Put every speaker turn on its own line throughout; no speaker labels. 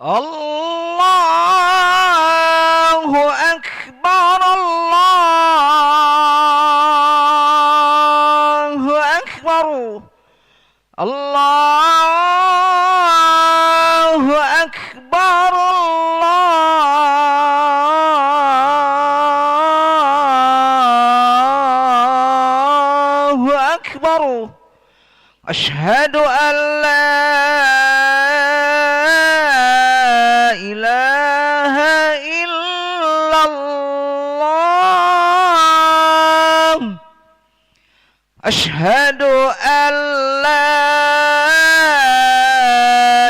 الله أكبر الله أكبر الله أكبر الله أكبر أشهد أن لا إله إلا الله أشهد أن لا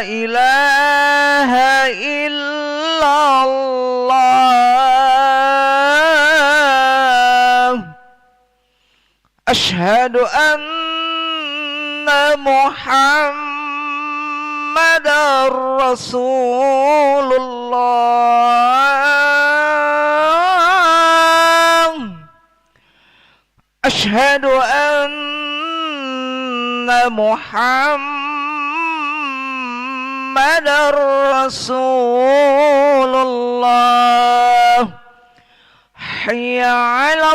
إله إلا الله أشهد أن محمد رسول الله أشهد أن محمد رسول الله حي على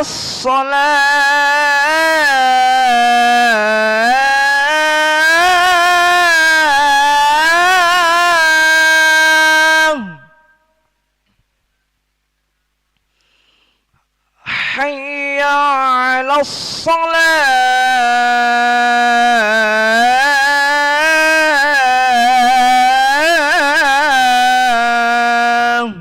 الصلاة حي على الصلاة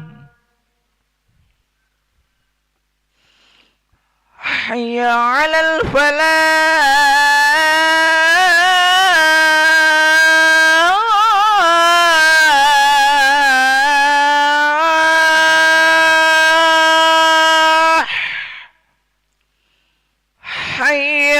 حي على الفلاح حي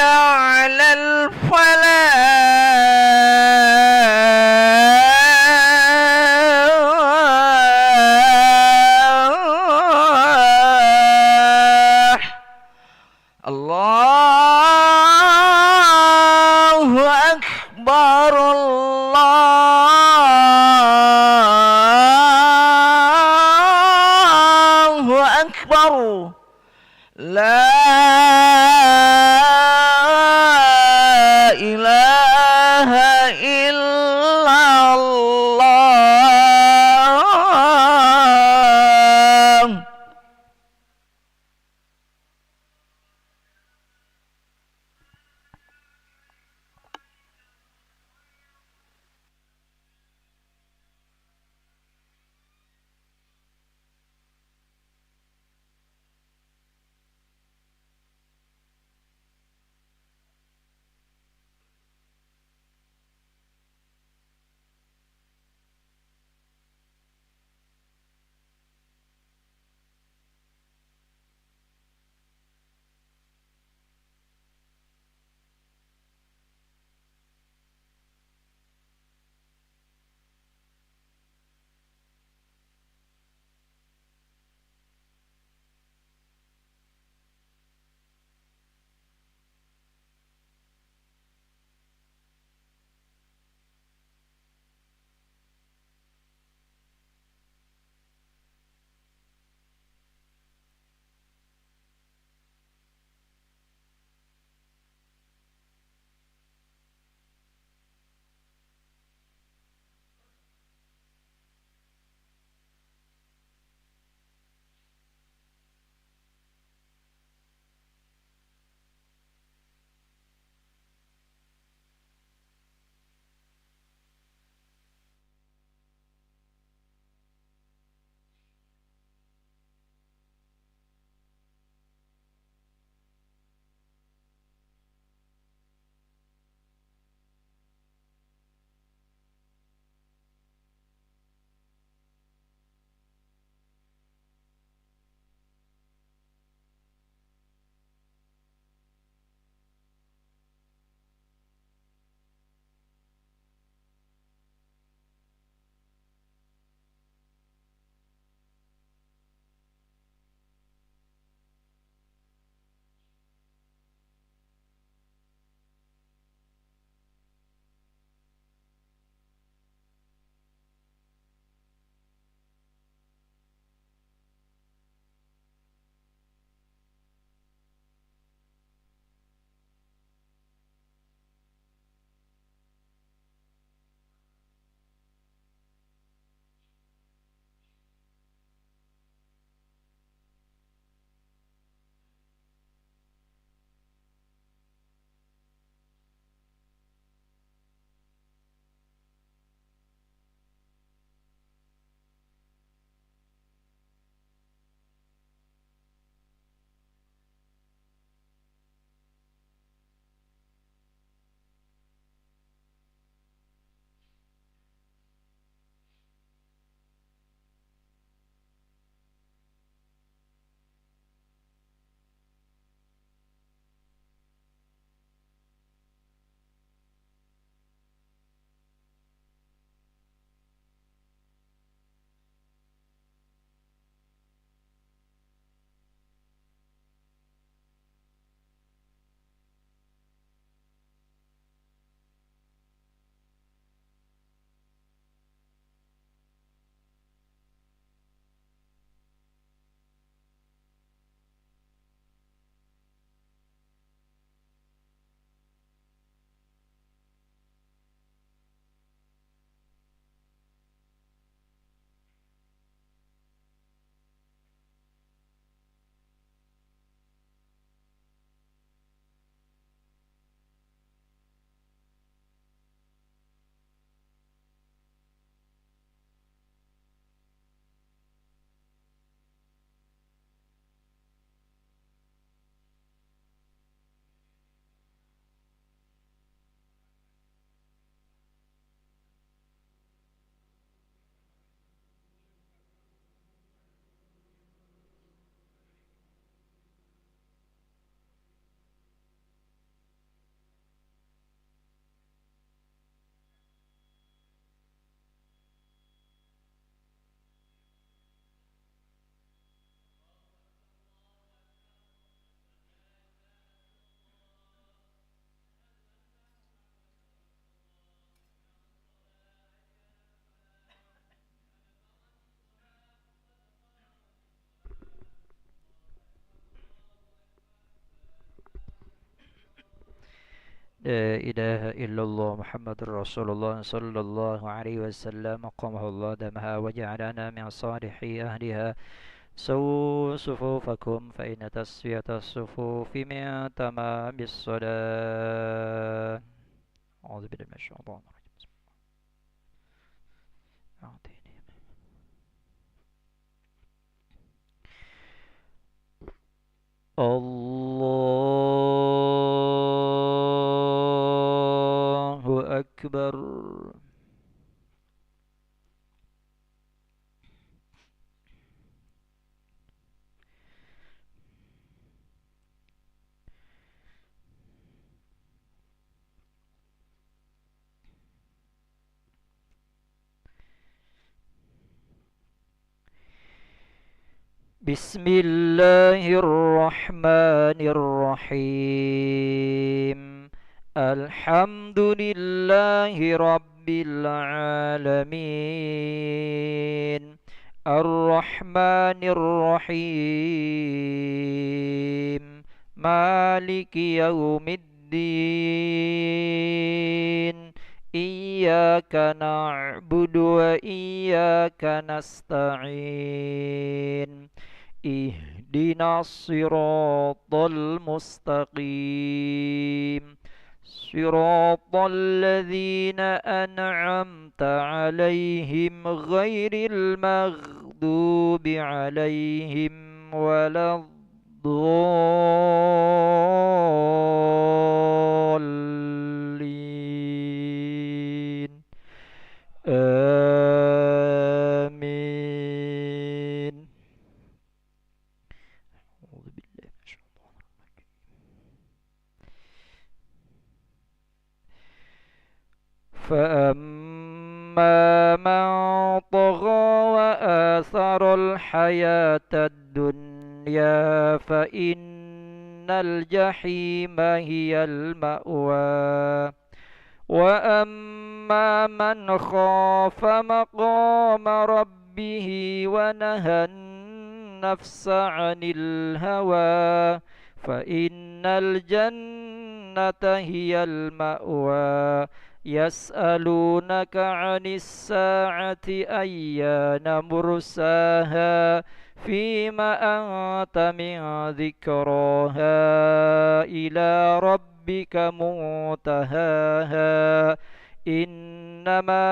لا إله إلا الله محمد رسول الله صلى الله عليه وسلم قامه الله دمها وجعلنا من صالح أهلها سووا صفوفكم فإن تسوية الصفوف من تمام الصلاة. أعوذ بالله من الشيطان الرجيم. الله أكبر. بسم الله الرحمن الرحيم. الحمد لله رب العالمين الرحمن الرحيم مالك يوم الدين إياك نعبد وإياك نستعين اهدنا الصراط المستقيم صراط الذين أنعمت عليهم غير المغضوب عليهم ولا الضالين آمين. أعوذ بالله من الشيطان الرجيم. فأما من طغى وآثر الحياة الدنيا فإن الجحيم هي المأوى وأما من خاف مقام ربه ونهى النفس عن الهوى فإن الجنة هي المأوى يسألونك عن الساعة أيان مرساها فيما أنت من ذكراها إلى ربك منتهاها إنما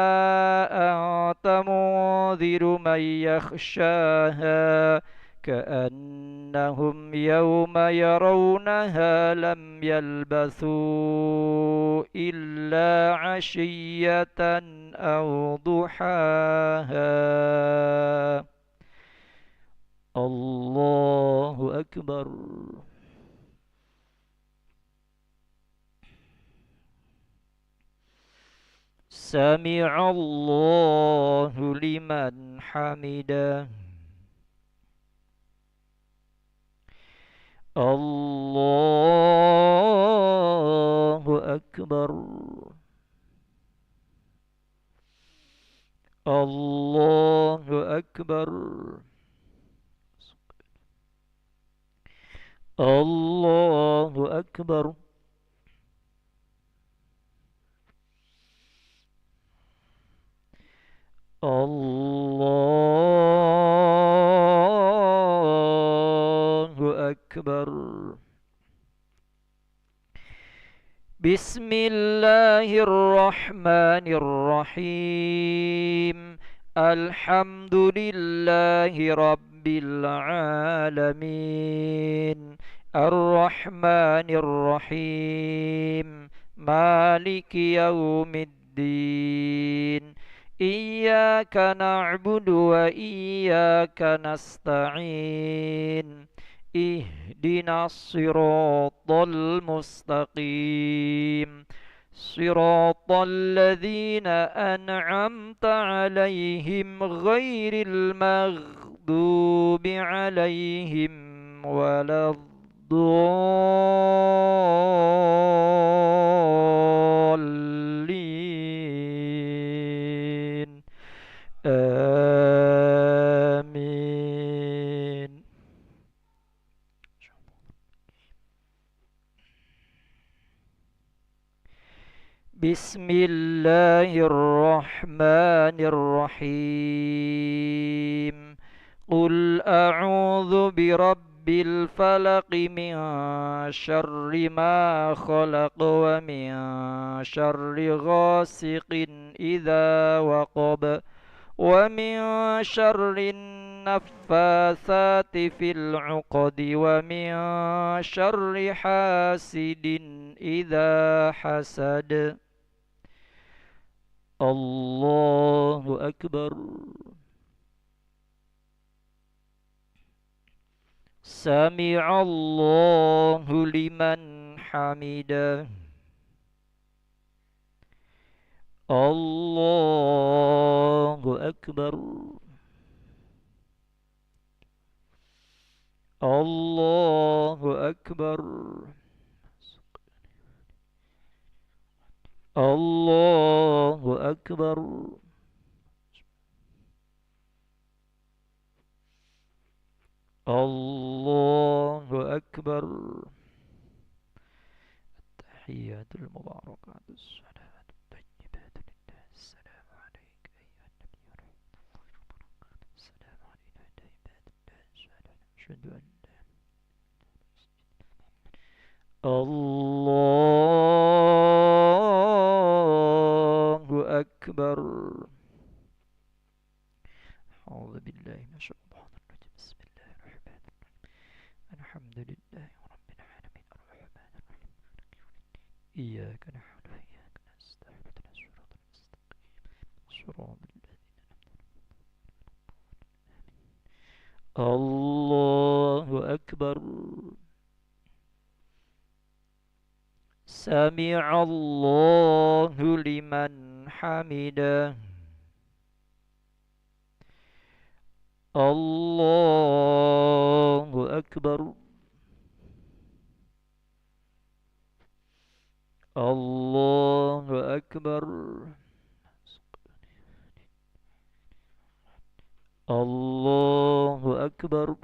أنت منذر من يخشاها كأنهم يوم يرونها لم يلبثوا إلا عشية أو ضحاها. الله أكبر. سمع الله لمن حمده. الله أكبر. الله أكبر. الله أكبر. الله أكبر. بسم الله الرحمن الرحيم الحمد لله رب العالمين الرحمن الرحيم مالك يوم الدين إياك نعبد وإياك نستعين اهدنا الصراط المستقيم صراط الذين أنعمت عليهم غير المغضوب عليهم ولا الضالين آمين. بسم الله الرحمن الرحيم قل أعوذ برب الفلق من شر ما خلق ومن شر غاسق إذا وقب ومن شر النفاثات في العقد ومن شر حاسد إذا حسد الله أكبر سمع الله لمن حمده الله أكبر الله أكبر الله أكبر الله أكبر التحيات المباركات الصلاة الطيبات لله السلام عليك أيها النبي السلام علينا عباد الله الصالحين أشهد أن الله أكبر أعوذ بالله من الشيطان الرجيم بسم الله الرحمن الرحيم الحمد لله رب العالمين الرحمن الرحيم إياك نعبد وإياك نستعين اهدنا الصراط المستقيم صراط الذين الله أكبر سمع الله لمن حمده الله أكبر الله أكبر الله أكبر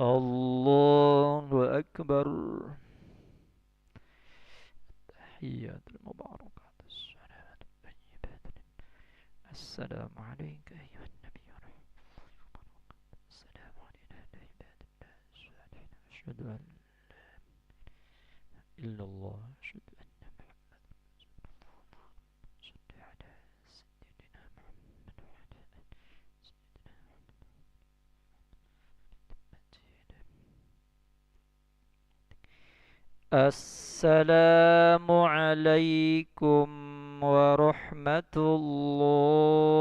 الله أكبر التحيات المباركات الصلاة الطيبات السلام عليك أيها النبي السلام علينا عباد الله الصالحين أشهد أن لا إله إلا الله أشهد أن محمدا صل على سيدنا محمد وعلى آل سيدنا السلام عليكم ورحمة الله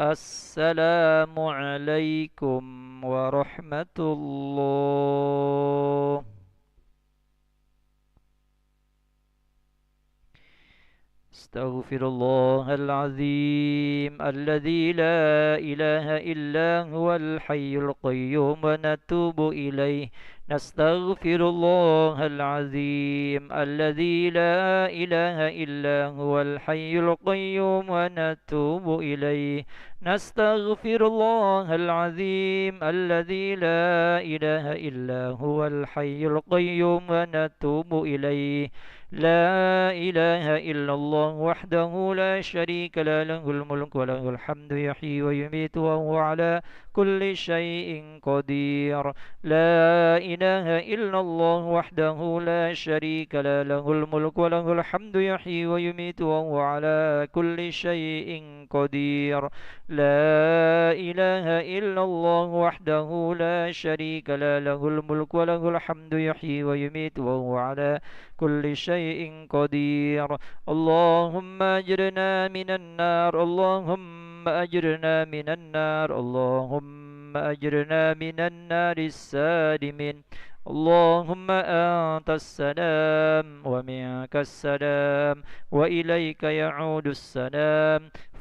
السلام عليكم ورحمة الله استغفر الله العظيم الذي لا إله إلا هو الحي القيوم ونتوب إليه نستغفر الله العظيم الذي لا إله إلا هو الحي القيوم ونتوب إليه نستغفر الله العظيم الذي لا إله إلا هو الحي القيوم ونتوب إليه لا إله إلا الله وحده لا شريك له له الملك وله الحمد يحيي ويميت وهو على كل شيء قدير لا إله إلا الله وحده لا شريك له له الملك وله الحمد يحيي ويميت وهو على كل شيء قدير لا إله إلا الله وحده لا شريك له له الملك وله الحمد يحيي ويميت وهو على كل شيء قدير اللهم أجرنا من النار اللهم أجرنا من النار اللهم أجرنا من النار السالمين اللهم أنت السلام ومنك السلام وإليك يعود السلام